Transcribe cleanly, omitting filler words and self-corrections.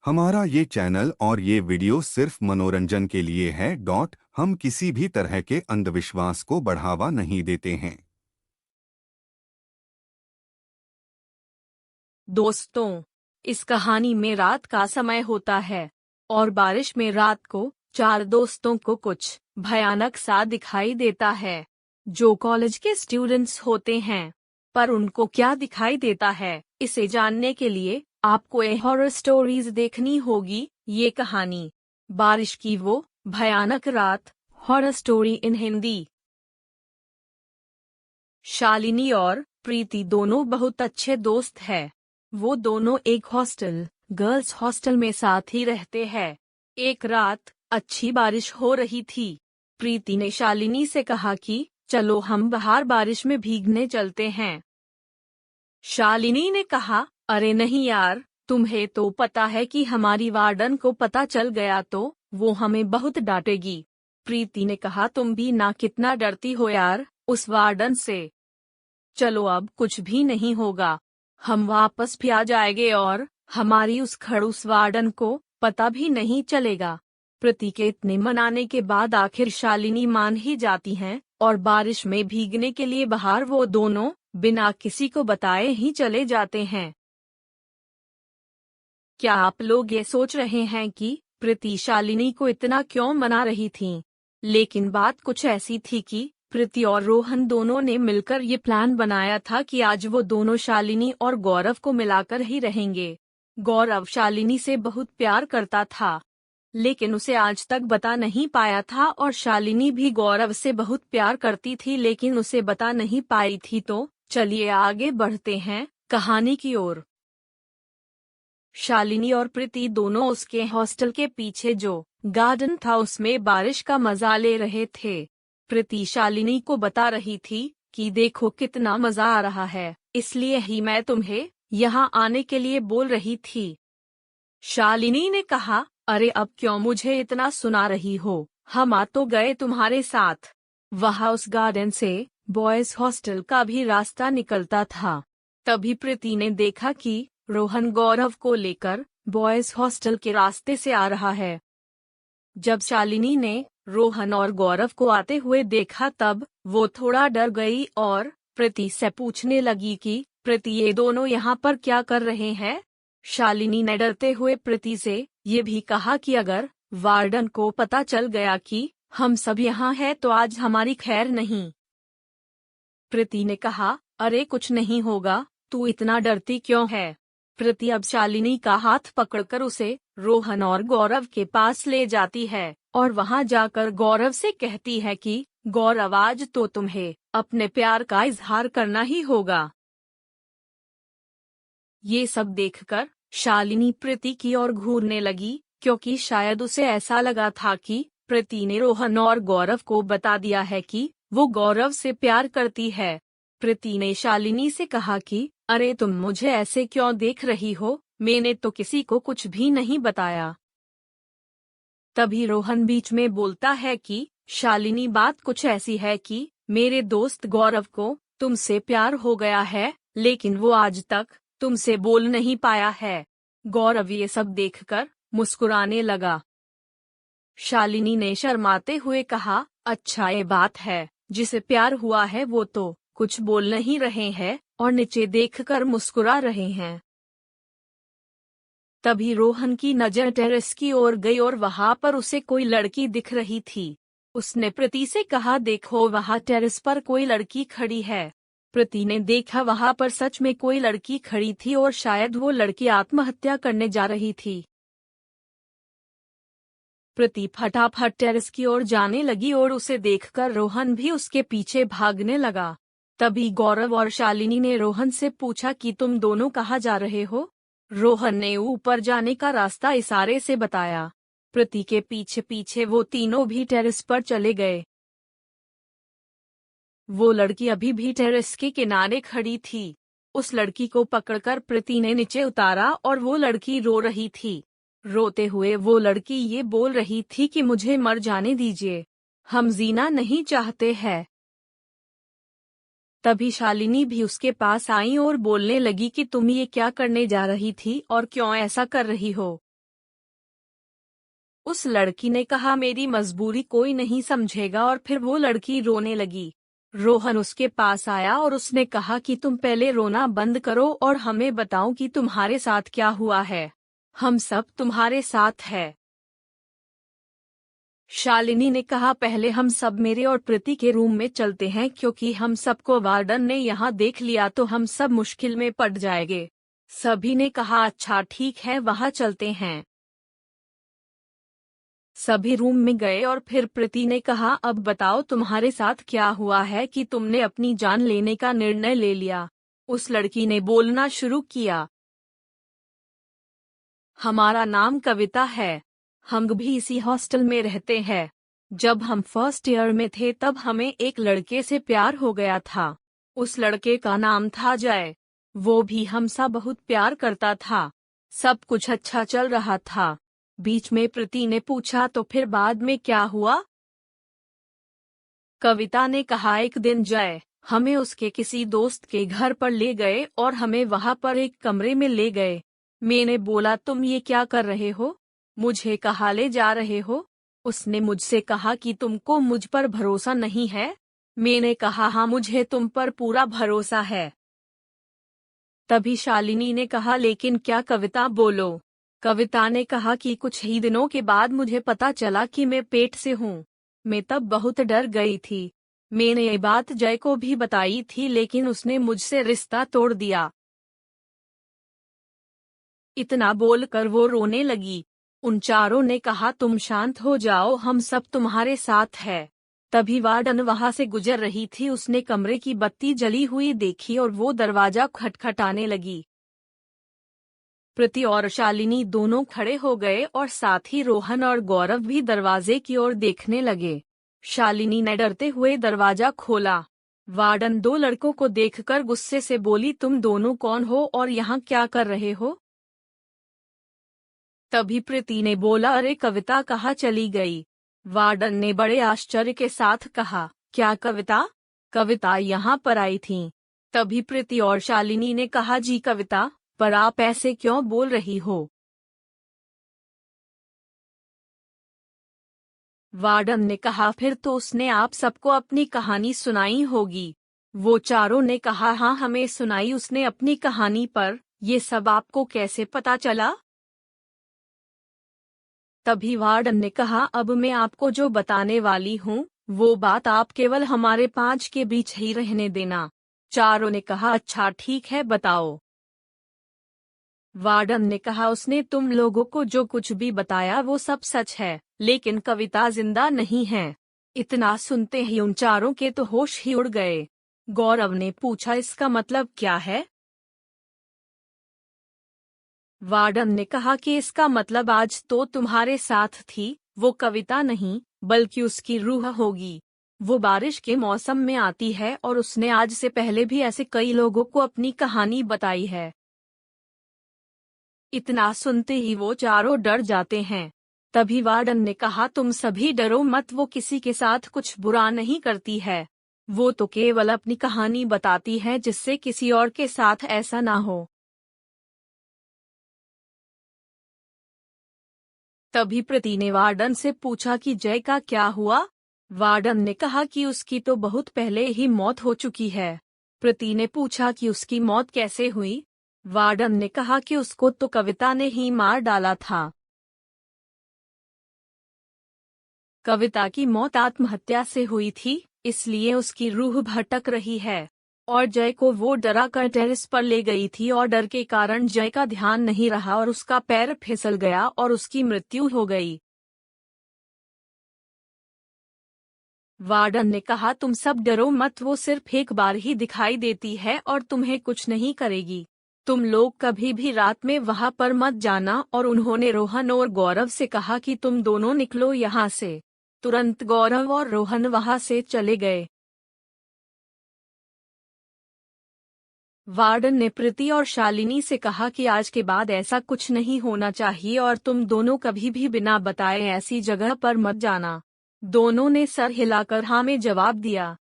हमारा ये चैनल और ये वीडियो सिर्फ मनोरंजन के लिए है। हम किसी भी तरह के अंधविश्वास को बढ़ावा नहीं देते हैं। दोस्तों, इस कहानी में रात का समय होता है और बारिश में रात को चार दोस्तों को कुछ भयानक सा दिखाई देता है, जो कॉलेज के स्टूडेंट्स होते हैं। पर उनको क्या दिखाई देता है, इसे जानने के लिए आपको ये हॉरर स्टोरीज देखनी होगी। ये कहानी बारिश की वो भयानक रात, horror story in Hindi. Shalini और प्रीति दोनों बहुत अच्छे दोस्त हैं। वो दोनों एक हॉस्टल, गर्ल्स हॉस्टल में साथ ही रहते हैं। एक रात अच्छी बारिश हो रही थी। प्रीति ने शालिनी से कहा कि चलो हम बाहर बारिश में भीगने चलते हैं। शालिनी ने कहा, अरे नहीं यार, तुम्हें तो पता है कि हमारी वार्डन को पता चल गया तो वो हमें बहुत डांटेगी। प्रीति ने कहा, तुम भी ना कितना डरती हो यार उस वार्डन से। चलो अब कुछ भी नहीं होगा, हम वापस भी आ जाएंगे और हमारी उस खड़ूस वार्डन को पता भी नहीं चलेगा। प्रीति के इतने मनाने के बाद आखिर शालिनी मान ही जाती हैं और बारिश में भीगने के लिए बाहर वो दोनों बिना किसी को बताए ही चले जाते हैं। क्या आप लोग ये सोच रहे हैं कि प्रीति शालिनी को इतना क्यों मना रही थी? लेकिन बात कुछ ऐसी थी कि प्रीति और रोहन दोनों ने मिलकर ये प्लान बनाया था कि आज वो दोनों शालिनी और गौरव को मिलाकर ही रहेंगे। गौरव शालिनी से बहुत प्यार करता था, लेकिन उसे आज तक बता नहीं पाया था, और शालिनी भी गौरव से बहुत प्यार करती थी लेकिन उसे बता नहीं पाई थी। तो चलिए आगे बढ़ते हैं कहानी की ओर। शालिनी और प्रीति दोनों उसके हॉस्टल के पीछे जो गार्डन था उसमें बारिश का मजा ले रहे थे। प्रीति शालिनी को बता रही थी कि देखो कितना मजा आ रहा है, इसलिए ही मैं तुम्हें यहाँ आने के लिए बोल रही थी। शालिनी ने कहा, अरे अब क्यों मुझे इतना सुना रही हो, हम आ तो गए तुम्हारे साथ। वहाँ उस गार्डन से बॉयज हॉस्टल का भी रास्ता निकलता था। तभी प्रीति ने देखा कि रोहन गौरव को लेकर बॉयज हॉस्टल के रास्ते से आ रहा है। जब शालिनी ने रोहन और गौरव को आते हुए देखा तब वो थोड़ा डर गई और प्रीति से पूछने लगी कि प्रीति, ये दोनों यहाँ पर क्या कर रहे हैं? शालिनी ने डरते हुए प्रीति से ये भी कहा कि अगर वार्डन को पता चल गया कि हम सब यहाँ हैं तो आज हमारी खैर नहीं। प्रीति ने कहा, अरे कुछ नहीं होगा, तू इतना डरती क्यों है? प्रीति अब शालिनी का हाथ पकड़कर उसे रोहन और गौरव के पास ले जाती है और वहां जाकर गौरव से कहती है कि गौरव, आज तो तुम्हें अपने प्यार का इजहार करना ही होगा। ये सब देखकर शालिनी प्रीति की ओर घूरने लगी, क्योंकि शायद उसे ऐसा लगा था कि प्रीति ने रोहन और गौरव को बता दिया है कि वो गौरव से प्यार करती है। प्रीति ने शालिनी से कहा कि अरे तुम मुझे ऐसे क्यों देख रही हो, मैंने तो किसी को कुछ भी नहीं बताया। तभी रोहन बीच में बोलता है कि शालिनी, बात कुछ ऐसी है कि मेरे दोस्त गौरव को तुमसे प्यार हो गया है, लेकिन वो आज तक तुमसे बोल नहीं पाया है। गौरव ये सब देखकर मुस्कुराने लगा। शालिनी ने शर्माते हुए कहा, अच्छा ये बात है, जिसे प्यार हुआ है वो तो कुछ बोल नहीं रहे हैं और नीचे देखकर मुस्कुरा रहे हैं। तभी रोहन की नजर टेरेस की ओर गई और वहां पर उसे कोई लड़की दिख रही थी। उसने प्रीति से कहा, देखो वहां टेरेस पर कोई लड़की खड़ी है। प्रीति ने देखा वहां पर सच में कोई लड़की खड़ी थी और शायद वो लड़की आत्महत्या करने जा रही थी। प्रीति फटाफट टेरेस की ओर जाने लगी और उसे देखकर रोहन भी उसके पीछे भागने लगा। तभी गौरव और शालिनी ने रोहन से पूछा कि तुम दोनों कहाँ जा रहे हो? रोहन ने ऊपर जाने का रास्ता इशारे से बताया। प्रीति के पीछे पीछे वो तीनों भी टेरेस पर चले गए। वो लड़की अभी भी टेरेस के किनारे खड़ी थी। उस लड़की को पकड़कर प्रीति ने नीचे उतारा और वो लड़की रो रही थी। रोते हुए वो लड़की ये बोल रही थी कि मुझे मर जाने दीजिए, हम जीना नहीं चाहते हैं। तभी शालिनी भी उसके पास आई और बोलने लगी कि तुम ये क्या करने जा रही थी और क्यों ऐसा कर रही हो? उस लड़की ने कहा मेरी मजबूरी कोई नहीं समझेगा और फिर वो लड़की रोने लगी। रोहन उसके पास आया और उसने कहा कि तुम पहले रोना बंद करो और हमें बताओ कि तुम्हारे साथ क्या हुआ है। हम सब तुम्हारे साथ है। शालिनी ने कहा पहले हम सब मेरे और प्रीति के रूम में चलते हैं क्योंकि हम सबको वार्डन ने यहाँ देख लिया तो हम सब मुश्किल में पड़ जाएंगे। सभी ने कहा अच्छा ठीक है वहाँ चलते हैं। सभी रूम में गए और फिर प्रीति ने कहा अब बताओ तुम्हारे साथ क्या हुआ है कि तुमने अपनी जान लेने का निर्णय ले लिया। उस लड़की ने बोलना शुरू किया। हमारा नाम कविता है। हम भी इसी हॉस्टल में रहते हैं। जब हम फर्स्ट ईयर में थे तब हमें एक लड़के से प्यार हो गया था। उस लड़के का नाम था जय। वो भी हमसे बहुत प्यार करता था। सब कुछ अच्छा चल रहा था। बीच में प्रीति ने पूछा तो फिर बाद में क्या हुआ? कविता ने कहा एक दिन जय हमें उसके किसी दोस्त के घर पर ले गए और हमें वहां पर एक कमरे में ले गए। मैंने बोला तुम ये क्या कर रहे हो? मुझे कहाँ ले जा रहे हो? उसने मुझसे कहा कि तुमको मुझ पर भरोसा नहीं है। मैंने कहा हाँ मुझे तुम पर पूरा भरोसा है। तभी शालिनी ने कहा लेकिन क्या? कविता बोलो। कविता ने कहा कि कुछ ही दिनों के बाद मुझे पता चला कि मैं पेट से हूँ। मैं तब बहुत डर गई थी। मैंने ये बात जय को भी बताई थी लेकिन उसने मुझसे रिश्ता तोड़ दिया। इतना बोलकर वो रोने लगी। उन चारों ने कहा तुम शांत हो जाओ हम सब तुम्हारे साथ है। तभी वार्डन वहां से गुजर रही थी। उसने कमरे की बत्ती जली हुई देखी और वो दरवाजा खटखटाने लगी। प्रीति और शालिनी दोनों खड़े हो गए और साथ ही रोहन और गौरव भी दरवाजे की ओर देखने लगे। शालिनी ने डरते हुए दरवाजा खोला। वार्डन दो लड़कों को देखकर गुस्से से बोली तुम दोनों कौन हो और यहाँ क्या कर रहे हो? तभी प्रीति ने बोला अरे कविता कहाँ चली गई? वार्डन ने बड़े आश्चर्य के साथ कहा क्या कविता? कविता यहाँ पर आई थी। तभी प्रीति और शालिनी ने कहा जी कविता, पर आप ऐसे क्यों बोल रही हो? वार्डन ने कहा फिर तो उसने आप सबको अपनी कहानी सुनाई होगी। वो चारों ने कहा हाँ हमें सुनाई उसने अपनी कहानी, पर ये सब आपको कैसे पता चला? तभी वार्डन ने कहा अब मैं आपको जो बताने वाली हूँ वो बात आप केवल हमारे पांच के बीच ही रहने देना। चारों ने कहा अच्छा ठीक है बताओ। वार्डन ने कहा उसने तुम लोगों को जो कुछ भी बताया वो सब सच है, लेकिन कविता जिंदा नहीं है। इतना सुनते ही उन चारों के तो होश ही उड़ गए। गौरव ने पूछा इसका मतलब क्या है? वार्डन ने कहा कि इसका मतलब आज तो तुम्हारे साथ थी वो कविता नहीं बल्कि उसकी रूह होगी। वो बारिश के मौसम में आती है और उसने आज से पहले भी ऐसे कई लोगों को अपनी कहानी बताई है। इतना सुनते ही वो चारों डर जाते हैं। तभी वार्डन ने कहा तुम सभी डरो मत, वो किसी के साथ कुछ बुरा नहीं करती है। वो तो केवल अपनी कहानी बताती है जिससे किसी और के साथ ऐसा ना हो। तभी प्रीति ने वार्डन से पूछा कि जय का क्या हुआ? वार्डन ने कहा कि उसकी तो बहुत पहले ही मौत हो चुकी है। प्रीति ने पूछा कि उसकी मौत कैसे हुई? वार्डन ने कहा कि उसको तो कविता ने ही मार डाला था। कविता की मौत आत्महत्या से हुई थी, इसलिए उसकी रूह भटक रही है। और जय को वो डरा कर टेरेस पर ले गई थी और डर के कारण जय का ध्यान नहीं रहा और उसका पैर फिसल गया और उसकी मृत्यु हो गई। वार्डन ने कहा तुम सब डरो मत, वो सिर्फ एक बार ही दिखाई देती है और तुम्हें कुछ नहीं करेगी। तुम लोग कभी भी रात में वहां पर मत जाना। और उन्होंने रोहन और गौरव से कहा कि तुम दोनों निकलो यहाँ से। तुरंत गौरव और रोहन वहां से चले गए। वार्डन ने प्रीति और शालिनी से कहा कि आज के बाद ऐसा कुछ नहीं होना चाहिए और तुम दोनों कभी भी बिना बताए ऐसी जगह पर मत जाना। दोनों ने सर हिलाकर हाँ में जवाब दिया।